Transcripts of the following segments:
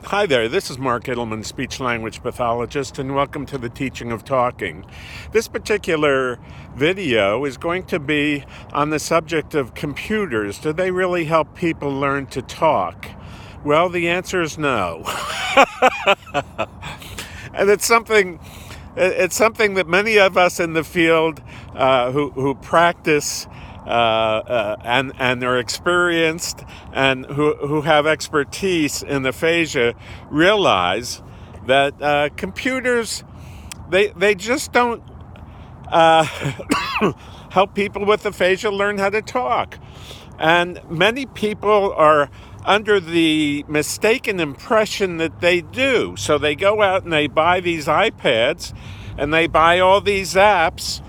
Hi there, this is Mark Edelman, speech-language pathologist, and welcome to the teaching of talking. This particular video is going to be on the subject of computers. Do they really help people learn to talk? Well, the answer is no. And it's something that many of us in the field who practice and are experienced and who have expertise in aphasia realize that computers they just don't help people with aphasia learn how to talk. And many people are under the mistaken impression that they do. So they go out and they buy these iPads and they buy all these apps,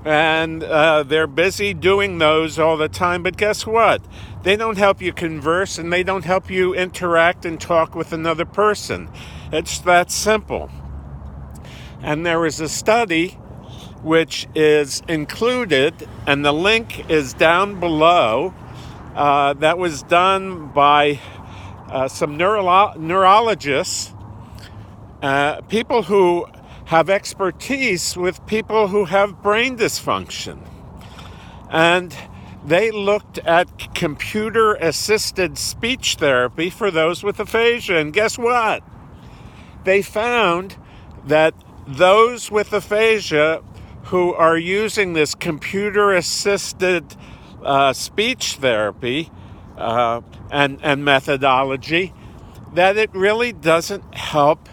and they're busy doing those all the time. But guess what? They don't help you converse, and they don't help you interact and talk with another person. It's that simple. And there is a study which is included, and the link is down below, that was done by some neurologists, people who have expertise with people who have brain dysfunction. And they looked at computer-assisted speech therapy for those with aphasia. And guess what? They found that those with aphasia who are using this computer-assisted speech therapy and methodology, that it really doesn't help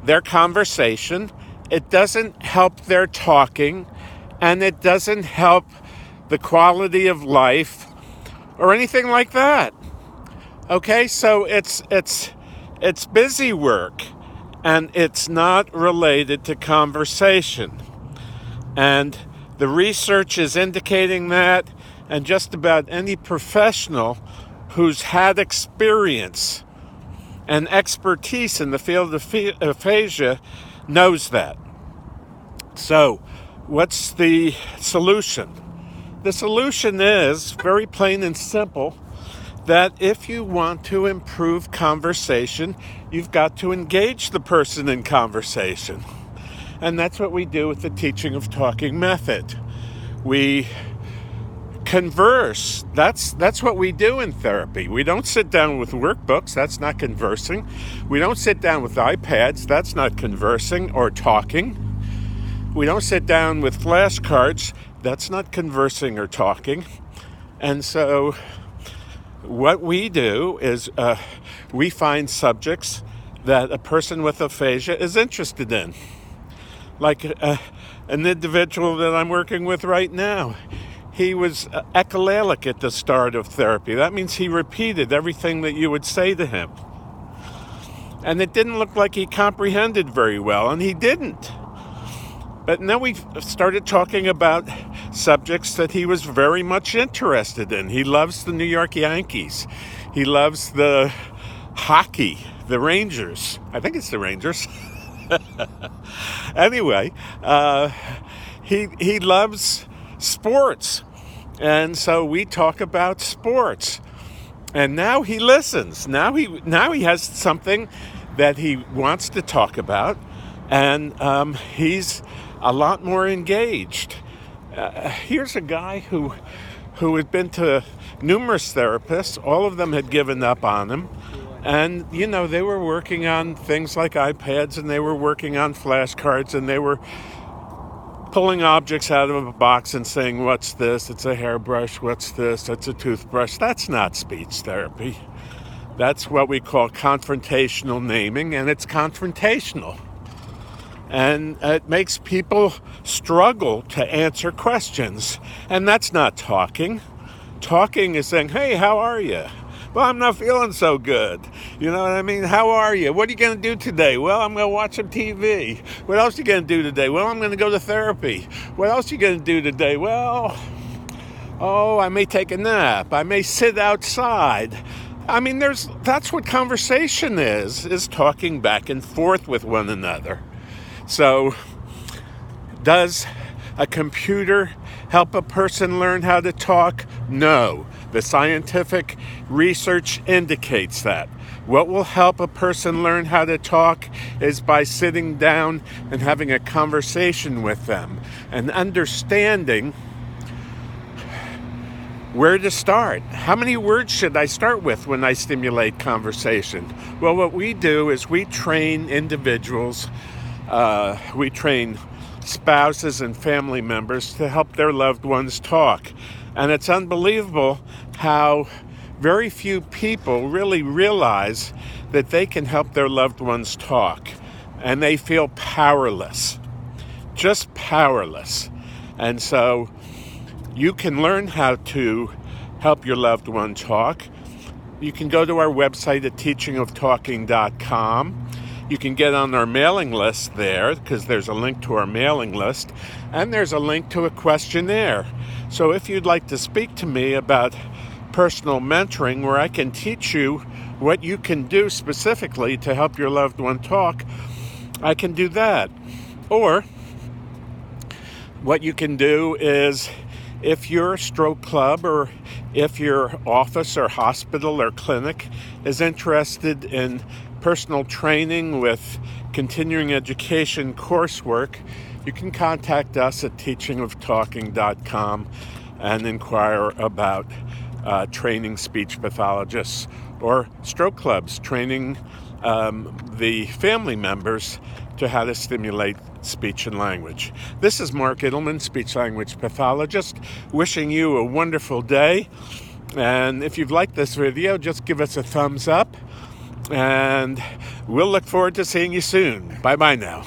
their conversation, it doesn't help their talking, and it doesn't help the quality of life or anything like that. Okay, so it's busy work, and it's not related to conversation. And the research is indicating that, and just about any professional who's had experience and expertise in the field of aphasia knows that. So, what's the solution? The solution is very plain and simple, that if you want to improve conversation, you've got to engage the person in conversation. And that's what we do with the teaching of talking method. We converse. That's what we do in therapy. We don't sit down with workbooks. That's not conversing. We don't sit down with iPads. That's not conversing or talking. We don't sit down with flashcards. That's not conversing or talking. And so what we do is we find subjects that a person with aphasia is interested in. Like an individual that I'm working with right now. He was echolalic at the start of therapy. That means he repeated everything that you would say to him. And it didn't look like he comprehended very well, and he didn't. But then we started talking about subjects that he was very much interested in. He loves the New York Yankees. He loves the hockey, the Rangers. I think it's the Rangers. Anyway, he loves sports, and so we talk about sports. And now he listens. Now he has something that he wants to talk about, and he's a lot more engaged. Here's a guy who had been to numerous therapists. All of them had given up on him. And, they were working on things like iPads, and they were working on flashcards, and they were pulling objects out of a box and saying, what's this? It's a hairbrush. What's this? It's a toothbrush. That's not speech therapy. That's what we call confrontational naming, and it's confrontational. And it makes people struggle to answer questions. And that's not talking. Talking is saying, hey, how are you? Well, I'm not feeling so good. You know what I mean? How are you? What are you going to do today? Well, I'm going to watch some TV. What else are you going to do today? Well, I'm going to go to therapy. What else are you going to do today? Well, I may take a nap. I may sit outside. I mean, that's what conversation is talking back and forth with one another. So, does a computer help a person learn how to talk? No. The scientific research indicates that. What will help a person learn how to talk is by sitting down and having a conversation with them and understanding where to start. How many words should I start with when I stimulate conversation? Well, what we do is we train individuals, we train spouses and family members to help their loved ones talk. And it's unbelievable how very few people really realize that they can help their loved ones talk. And they feel powerless, just powerless. And so you can learn how to help your loved one talk. You can go to our website at teachingoftalking.com. You can get on our mailing list there because there's a link to our mailing list, and there's a link to a questionnaire. So if you'd like to speak to me about personal mentoring where I can teach you what you can do specifically to help your loved one talk, I can do that. Or what you can do is, if your stroke club or if your office or hospital or clinic is interested in personal training with continuing education coursework, you can contact us at teachingoftalking.com and inquire about training speech pathologists or stroke clubs, training the family members to how to stimulate speech and language. This is Mark Idelman, speech-language pathologist, wishing you a wonderful day. And if you've liked this video, just give us a thumbs up. And we'll look forward to seeing you soon. Bye-bye now.